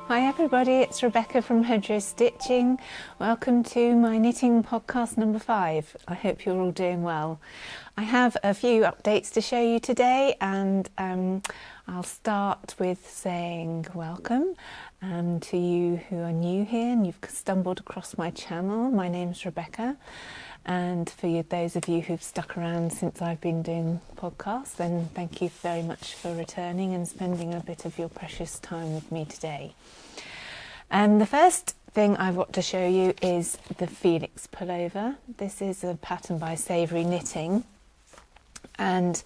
Hi everybody, it's Rebecca from Hedgerow Stitching. Welcome to my knitting podcast number 5. I hope you're all doing well. I have a few updates to show you today, and I'll start with saying welcome to you who are new here and you've stumbled across my channel. My name's Rebecca, and for those of you who've stuck around since I've been doing podcasts, then thank you very much for returning and spending a bit of your precious time with me today. The first thing I want to show you is the Felix pullover. This is a pattern by Savoury Knitting, and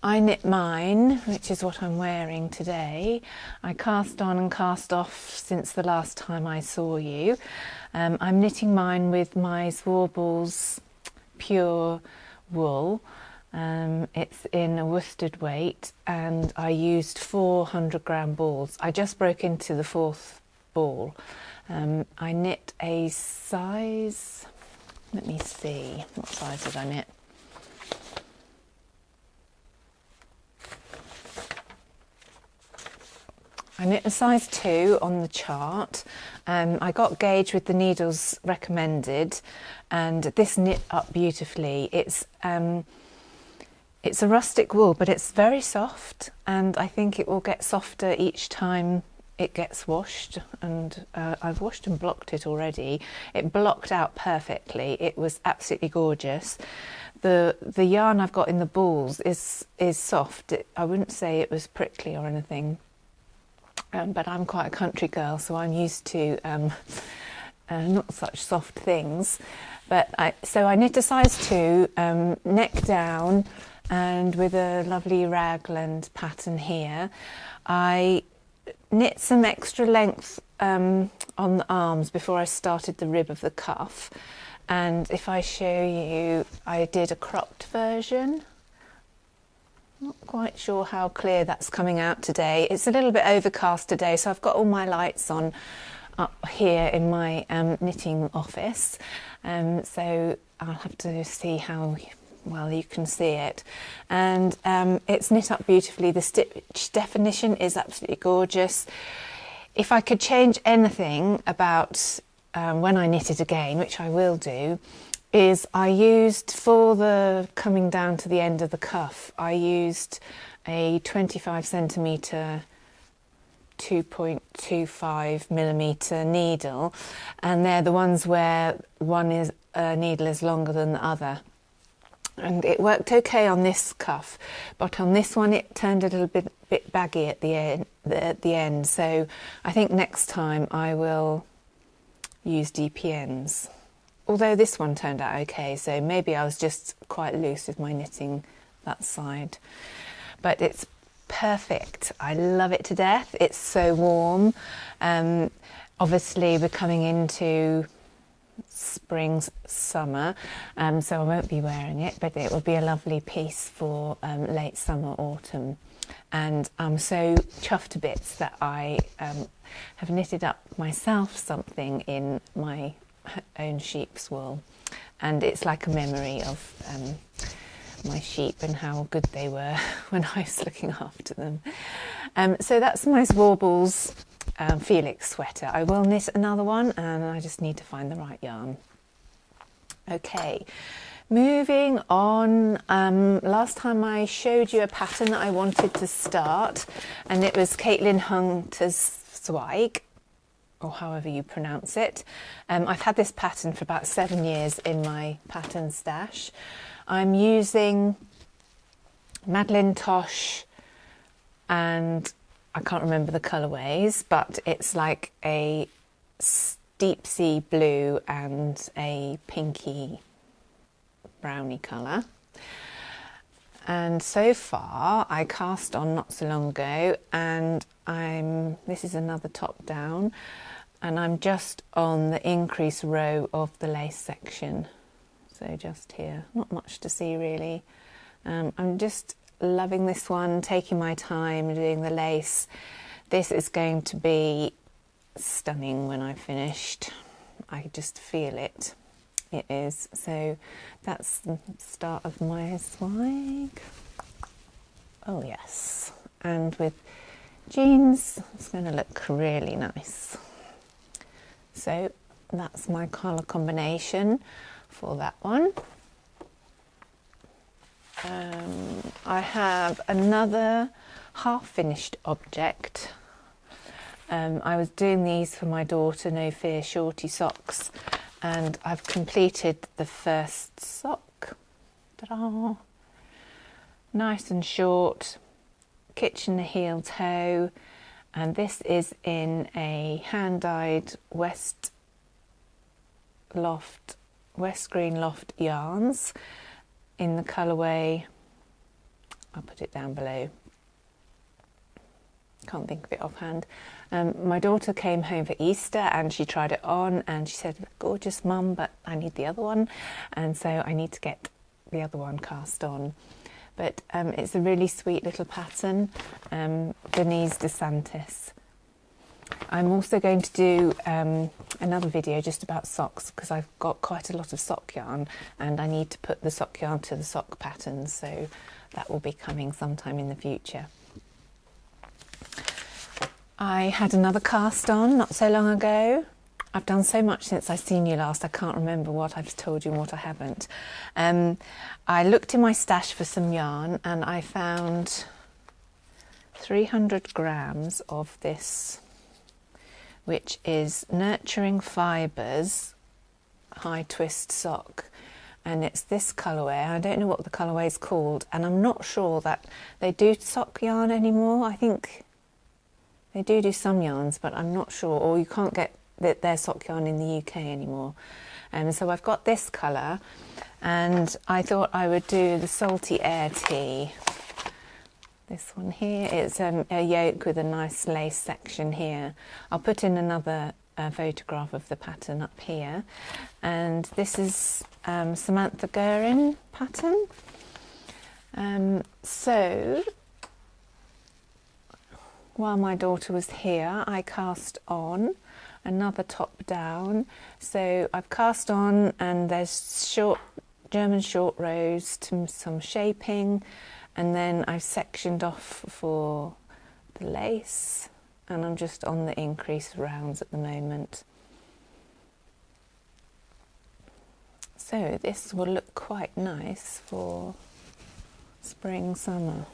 I knit mine, which is what I'm wearing today. I cast on and cast off since the last time I saw you. I'm knitting mine with my Zweig pure wool. It's in a worsted weight, and I used 400-gram balls. I just broke into the 4th ball. I knit a size, let me see, what size did I knit? I knit a size 2 on the chart. I got gauge with the needles recommended, and this knit up beautifully. It's a rustic wool, but it's very soft, and I think it will get softer each time it gets washed, and I've washed and blocked it already. It blocked out perfectly. It was absolutely gorgeous. The yarn I've got in the balls is soft. I wouldn't say it was prickly or anything. But I'm quite a country girl, so I'm used to not such soft things. But so I knit a size 2, neck down, and with a lovely raglan pattern here. I knit some extra length on the arms before I started the rib of the cuff. And if I show you, I did a cropped version. Not quite sure how clear that's coming out today. It's a little bit overcast today, so I've got all my lights on up here in my knitting office. So I'll have to see how well you can see it. And it's knit up beautifully. The stitch definition is absolutely gorgeous. If I could change anything about when I knit it again, which I will do, is I used, for the coming down to the end of the cuff, I used a 25 centimetre 2.25 millimetre needle, and they're the ones where one needle is longer than the other. And it worked okay on this cuff, but on this one it turned a little bit baggy at the end. So I think next time I will use DPNs. Although this one turned out okay, so maybe I was just quite loose with my knitting that side. But it's perfect. I love it to death. It's so warm. Obviously we're coming into spring, summer, so I won't be wearing it, but it will be a lovely piece for late summer, autumn. And I'm so chuffed to bits that I have knitted up myself something in my own sheep's wool, and it's like a memory of my sheep and how good they were when I was looking after them. So that's my Warbles Felix sweater. I will knit another one, and I just need to find the right yarn. Okay, moving on. Last time I showed you a pattern that I wanted to start, and it was Caitlyn Hunter's Zweig, or however you pronounce it. I've had this pattern for about 7 years in my pattern stash. I'm using Madeleine Tosh, and I can't remember the colourways, but it's like a deep sea blue and a pinky browny colour. And so far I cast on not so long ago, and this is another top down, and I'm just on the increase row of the lace section, so just here, not much to see really. I'm just loving this one, taking my time doing the lace. This is going to be stunning when I've finished. I just feel it. It is. So that's the start of my Zweig. Oh yes, and with jeans. It's going to look really nice. So that's my colour combination for that one. I have another half-finished object. I was doing these for my daughter, No Fear Shorty socks, and I've completed the first sock. Ta-da! Nice and short, kitchen heel toe, and this is in a hand-dyed West Green Loft yarns in the colourway, I'll put it down below, can't think of it offhand. My daughter came home for Easter and she tried it on and she said, gorgeous mum, but I need the other one, and so I need to get the other one cast on. But it's a really sweet little pattern, Denise DeSantis. I'm also going to do another video just about socks because I've got quite a lot of sock yarn and I need to put the sock yarn to the sock patterns, so that will be coming sometime in the future. I had another cast on not so long ago. I've done so much since I've seen you last, I can't remember what I've told you and what I haven't. I looked in my stash for some yarn and I found 300 grams of this, which is Nurturing Fibres high twist sock, and it's this colourway. I don't know what the colourway is called, and I'm not sure that they do sock yarn anymore. I think they do some yarns, but I'm not sure, or you can't get their sock yarn in the UK anymore. And so I've got this colour, and I thought I would do the Salty Air Tea. This one here, it's a yoke with a nice lace section here. I'll put in another photograph of the pattern up here. And this is Samantha Guerin pattern. So while my daughter was here, I cast on another top down. So I've cast on, and there's German short rows to some shaping, and then I've sectioned off for the lace, and I'm just on the increase rounds at the moment. So this will look quite nice for spring, summer.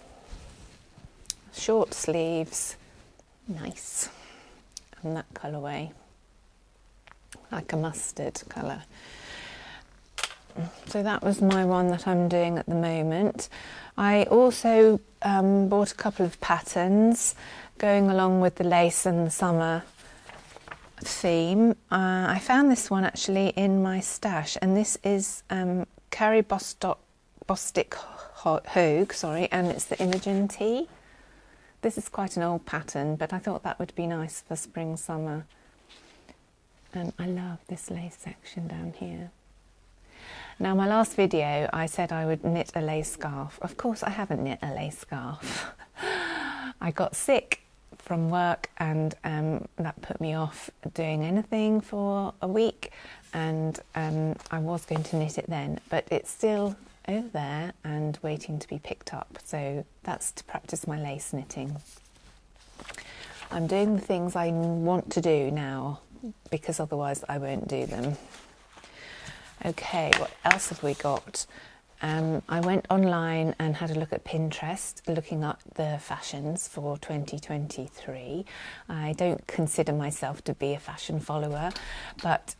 Short sleeves, nice, and that colourway, like a mustard colour. So that was my one that I'm doing at the moment. I also bought a couple of patterns going along with the lace and the summer theme. I found this one actually in my stash, and this is Carrie Bostick Hoge, sorry, and it's the Imogen Tea. This is quite an old pattern, but I thought that would be nice for spring, summer. And I love this lace section down here. Now, my last video, I said I would knit a lace scarf. Of course, I haven't knit a lace scarf. I got sick from work, and that put me off doing anything for a week, and I was going to knit it then, but it's still over there and waiting to be picked up, so that's to practice my lace knitting. I'm doing the things I want to do now, because otherwise I won't do them. Okay, what else have we got? I went online and had a look at Pinterest, looking up the fashions for 2023. I don't consider myself to be a fashion follower, but,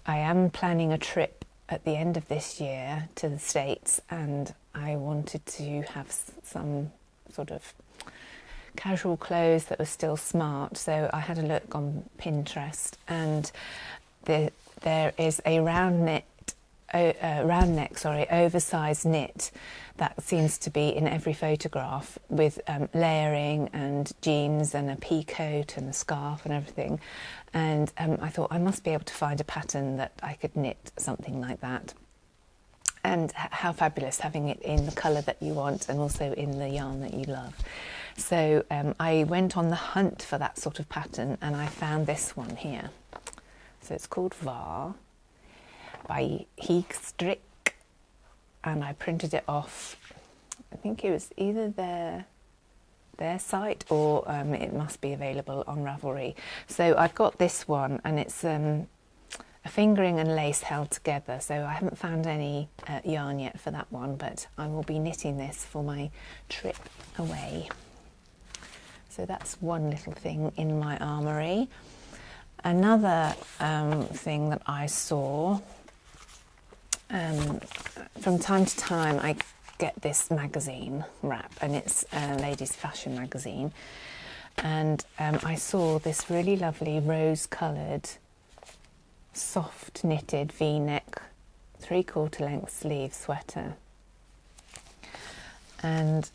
I am planning a trip at the end of this year to the States, and I wanted to have some sort of casual clothes that were still smart, so I had a look on Pinterest, and there is a round neck, oversized knit that seems to be in every photograph, with layering and jeans and a pea coat and a scarf and everything. And I thought I must be able to find a pattern that I could knit something like that. And how fabulous having it in the colour that you want and also in the yarn that you love. So I went on the hunt for that sort of pattern, and I found this one here. So it's called Vaar by Hyggestrik, and I printed it off. I think it was either their their site, or it must be available on Ravelry. So I've got this one, and it's a fingering and lace held together, so I haven't found any yarn yet for that one, but I will be knitting this for my trip away. So that's one little thing in my armoury. Another thing that I saw, from time to time I get this magazine wrap, and it's a ladies' fashion magazine, and I saw this really lovely rose-coloured soft knitted v-neck 3/4 length sleeve sweater, and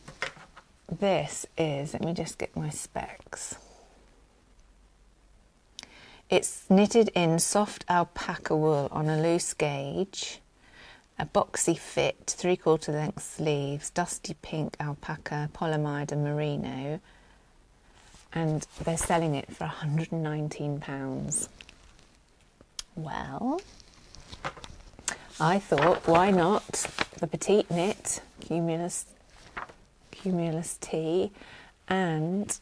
this is, let me just get my specs. It's knitted in soft alpaca wool on a loose gauge, a boxy fit, 3/4 length sleeves, dusty pink alpaca, polyamide and merino, and they're selling it for £119. Well, I thought, why not the petite knit, Cumulus Tea, and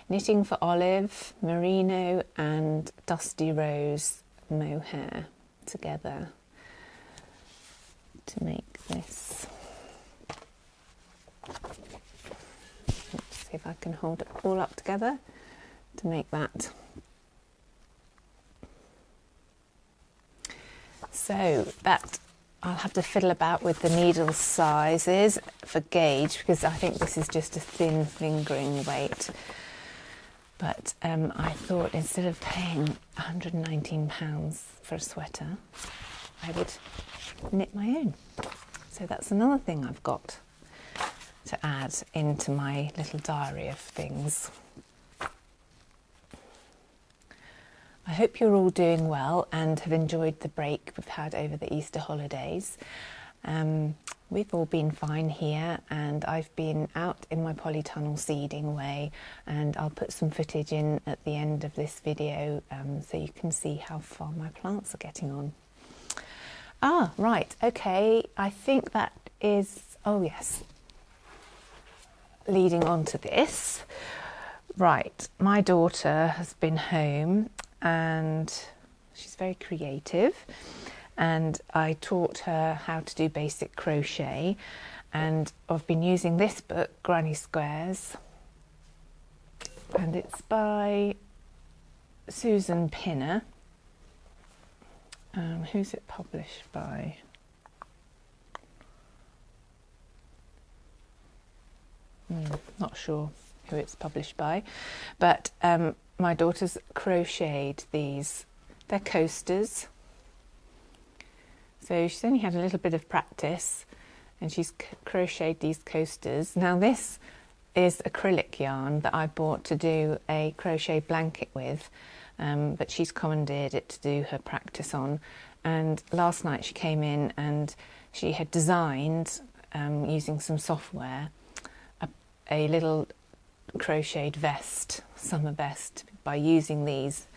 knitting for olive, merino and dusty rose mohair together to make this. Let's see if I can hold it all up together to make that. So that I'll have to fiddle about with the needle sizes for gauge, because I think this is just a thin fingering weight. But I thought instead of paying £119 for a sweater, I would knit my own. So that's another thing I've got to add into my little diary of things. I hope you're all doing well and have enjoyed the break we've had over the Easter holidays. We've all been fine here, and I've been out in my polytunnel seeding away, and I'll put some footage in at the end of this video so you can see how far my plants are getting on. Ah, right, okay, I think that is, oh yes, leading on to this. Right, my daughter has been home and she's very creative, and I taught her how to do basic crochet, and I've been using this book, Granny Squares, and it's by Susan Pinner. Who's it published by? Not sure who it's published by, but my daughter's crocheted these. They're coasters. So she's only had a little bit of practice, and she's crocheted these coasters. Now this is acrylic yarn that I bought to do a crochet blanket with, but she's commandeered it to do her practice on. And last night she came in and she had designed, using some software, a little crocheted vest, summer vest, by using these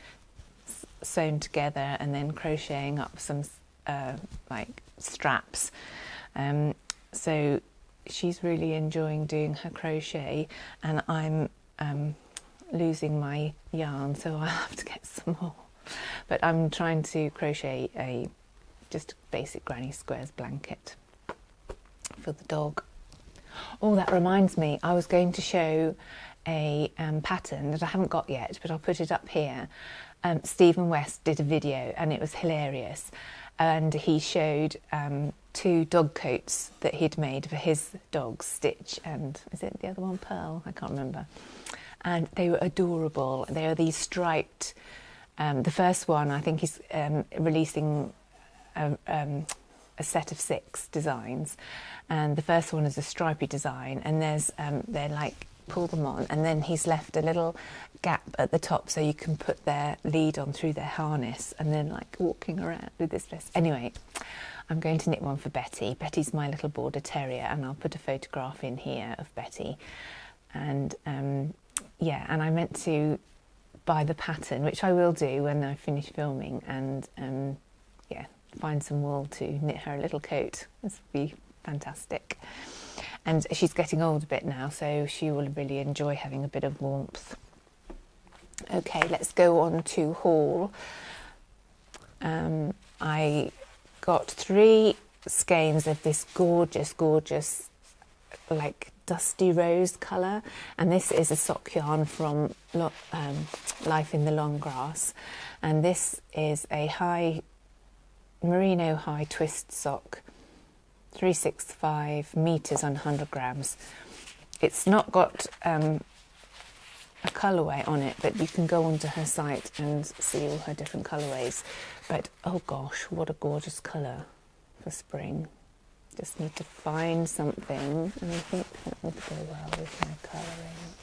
sewn together and then crocheting up some like straps. So she's really enjoying doing her crochet, and I'm losing my yarn, so I'll have to get some more. But I'm trying to crochet a just basic Granny Squares blanket for the dog. Oh, that reminds me, I was going to show a pattern that I haven't got yet, but I'll put it up here. Stephen West did a video and it was hilarious, and he showed 2 dog coats that he'd made for his dogs, Stitch and, is it the other one, Pearl? I can't remember. And they were adorable. They are these striped, the first one I think he's releasing a set of 6 designs, and the first one is a stripy design, and there's they're like, pull them on, and then he's left a little gap at the top so you can put their lead on through their harness, and then like walking around with this vest. Anyway, I'm going to knit one for Betty. Betty's my little border terrier, and I'll put a photograph in here of Betty. And yeah, and I meant to buy the pattern, which I will do when I finish filming, and yeah, find some wool to knit her a little coat. This would be fantastic. and she's getting old a bit now, so she will really enjoy having a bit of warmth. Okay, let's go on to haul. I got 3 skeins of this gorgeous like dusty rose colour, and this is a sock yarn from Life in the Long Grass, and this is a merino high twist sock, 365 meters on 100 grams. It's not got a colourway on it, but you can go onto her site and see all her different colourways. But oh gosh, what a gorgeous colour for spring. Just need to find something, and I think that would go well with my colouring.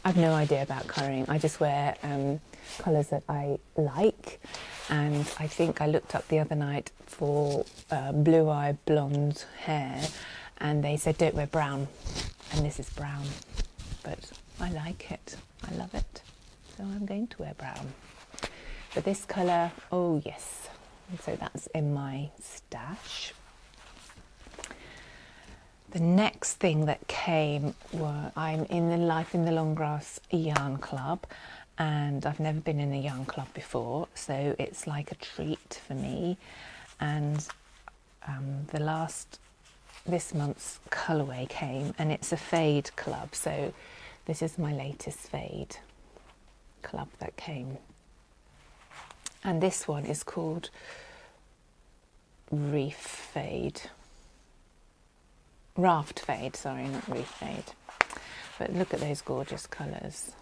I've no idea about colouring. I just wear colours that I like, and I think I looked up the other night for blue-eye blonde hair, and they said don't wear brown, and this is brown, but I like it. I love it, so I'm going to wear brown. But this colour, oh yes. So that's in my stash. The next thing that came I'm in the Life in the Long Grass yarn club, and I've never been in a yarn club before, so it's like a treat for me. And this month's colourway came, and it's a fade club, so this is my latest fade club that came. And this one is called Raft Fade, sorry, not Reef Fade. But look at those gorgeous colours.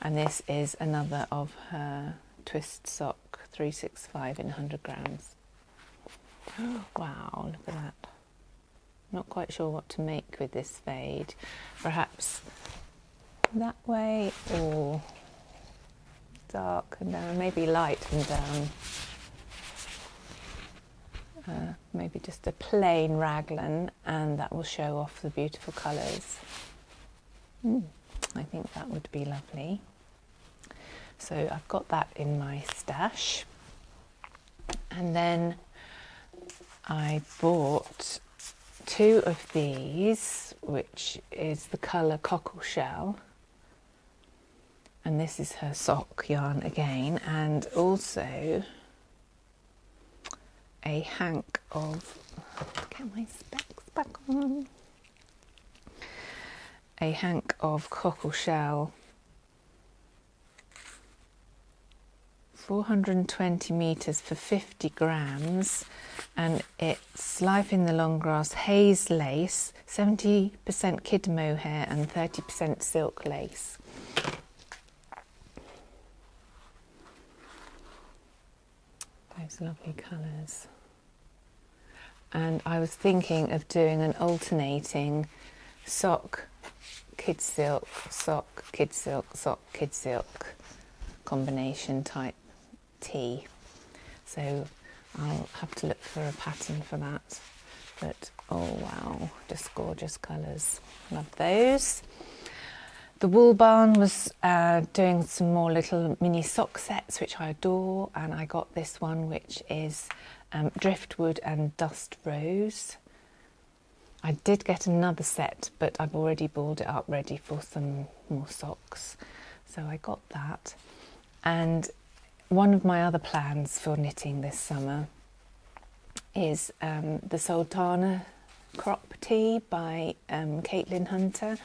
And this is another of her twist sock, 365 in 100 grams. Wow, look at that. Not quite sure what to make with this fade. Perhaps that way, or dark and down, maybe light and down. Maybe just a plain raglan, and that will show off the beautiful colours. I think that would be lovely. So I've got that in my stash. And then I bought 2 of these, which is the colour cockle shell. And this is her sock yarn again, and also a hank of, get my specs back on, a hank of cockle shell, 420 meters for 50 grams, and it's Life in the Long Grass haze lace, 70% kid mohair and 30% silk lace. Those lovely colours. And I was thinking of doing an alternating sock, kid silk, sock, kid silk, sock, kid silk combination type tee. So I'll have to look for a pattern for that. But oh wow, just gorgeous colours. Love those. The Wool Barn was doing some more little mini sock sets, which I adore, and I got this one, which is Driftwood and Dust Rose. I did get another set, but I've already balled it up ready for some more socks, so I got that. And one of my other plans for knitting this summer is the Sultana crop tee by Caitlyn Hunter.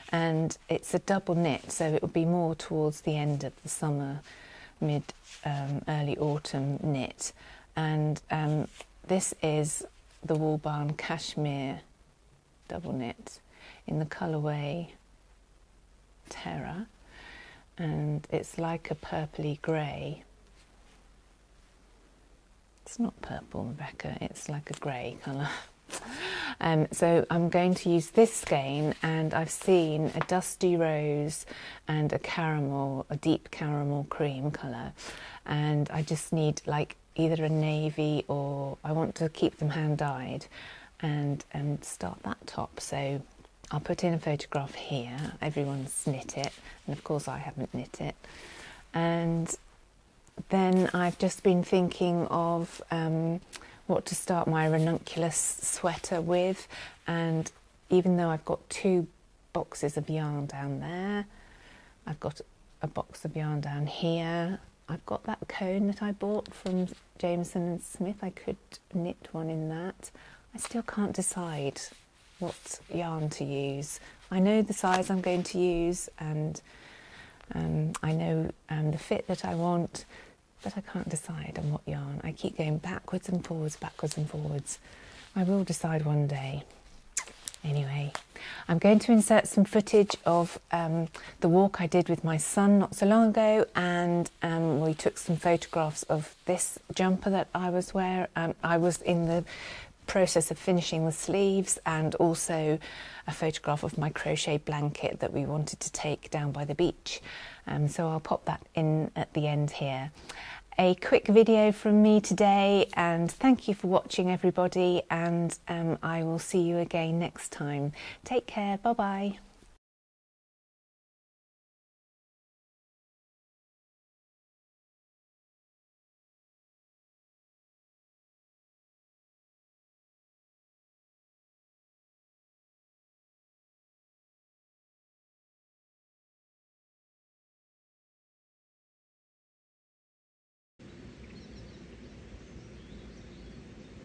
And it's a double knit, so it will be more towards the end of the summer, early autumn knit. And this is the Wool Barn Cashmere double knit in the colourway Terra, and it's like a purpley grey. It's not purple, Rebecca, it's like a grey colour. So I'm going to use this skein, and I've seen a dusty rose and a caramel, a deep caramel cream colour, and I just need like either a navy, or I want to keep them hand dyed and start that top. So I'll put in a photograph here. Everyone's knit it, and of course I haven't knit it. And then I've just been thinking of what to start my ranunculus sweater with, and even though I've got 2 boxes of yarn down there, I've got a box of yarn down here, I've got that cone that I bought from Jameson and Smith, I could knit one in that. I still can't decide what yarn to use. I know the size I'm going to use, and I know the fit that I want, but I can't decide on what yarn. I keep going backwards and forwards, backwards and forwards. I will decide one day. Anyway, I'm going to insert some footage of the walk I did with my son not so long ago, and we took some photographs of this jumper that I was wearing. I was in the process of finishing the sleeves, and also a photograph of my crochet blanket that we wanted to take down by the beach. So I'll pop that in at the end here. A quick video from me today, and thank you for watching, everybody, and I will see you again next time. Take care, bye bye.